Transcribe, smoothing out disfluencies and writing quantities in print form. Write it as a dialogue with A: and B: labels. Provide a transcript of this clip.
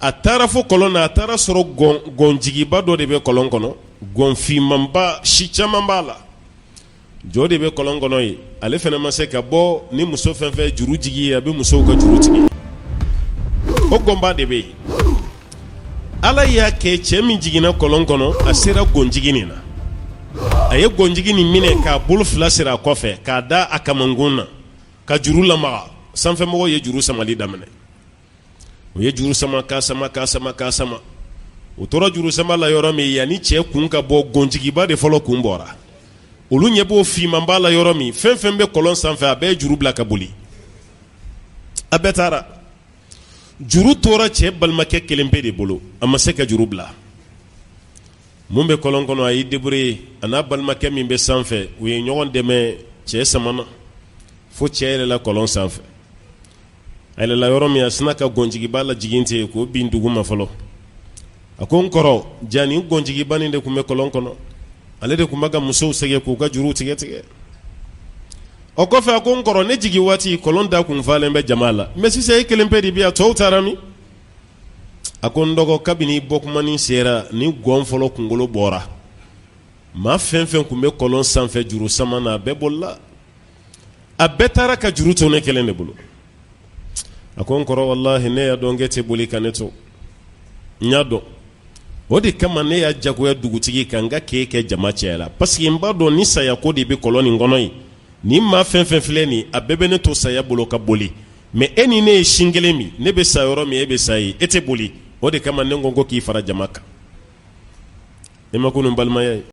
A: a taara fo kolon na a taara sɔrɔ gɔnjigiba dɔ de bɛ kolon kɔnɔ gɔnfinmanba si caman b'a la jɔ de bɛ kolon kɔnɔ ye ale fana ma se ka bɔ ni muso fɛn fɛn juru jigi ye a bɛ musow ka juru tigɛ o gɔnba de bɛ yen ala y'a kɛ cɛ min jiginna kolon kɔnɔ a sera gɔnjigi nin na a ye gɔnjigi nin minɛ k'a bolo fila siri a kɔfɛ k'a da a kamankun na ka juru lamaga sanfɛmɔgɔw ye juru samali daminɛ u ye juru sama k'a sama k'a sama k'a sama u tora juru sama la yɔrɔ min yanni cɛ kun ka bɔ gɔnjigiba de fɔlɔ kun bɔra olu ɲɛ b'o fimanba la yɔrɔ min fɛn fɛn bɛ kɔlɔn sanfɛ a bɛɛ ye juru bila ka boli a bɛɛ taara juru tora cɛ balimakɛ kelen pe de bolo a ma se ka juru bila mun bɛ kɔlɔn kɔnɔ a y'i débrouiller a n'a balimakɛ min bɛ sanfɛ u ye ɲɔgɔn dɛmɛ cɛ samana fo cɛ yɛlɛla kɔlɔn sanfɛ a yɛlɛla yɔrɔ min a sina ka gɔnjigiba la jigin ten k'o bin dugu ma fɔlɔ a ko n kɔrɔ ja nin gɔnjigiba nin de tun bɛ kɔlɔn kɔnɔ ale de tun bɛ ka musow sɛgɛ k'u ka juru tigɛ tigɛ o kɔfɛ a ko n kɔrɔ ne jigi waati kɔlɔn da kun falen bɛ jama la mais sisan e kelen pe de bi a tɔw taara min a ko n dɔgɔ kabini bɔkumanin sera ni gɔn fɔlɔ kunkolo bɔra maa fɛn fɛn tun bɛ kɔlɔn sanfɛ juru sama na a bɛɛ bolila a bɛɛ taara ka juru to ne kelen de bolo a ko n kɔrɔ wallahi ne y'a dɔn k'e tɛ boli ka ne to n y'a dɔn o de kama ne y'a jagoya dugutigi kan n ka k'e kɛ jama cɛya la parce que n b'a dɔn ni saya ko de bɛ kɔlɔn nin kɔnɔ yen ni maa fɛn fɛn filɛ nin a bɛɛ bɛ ne to saya bolo ka boli mais e ni ne ye sin kelen min ne bɛ sa yɔrɔ min e bɛ sa ye e tɛ boli o de kama ne ko k'i fara jama kan e ma ko nin balimaya ye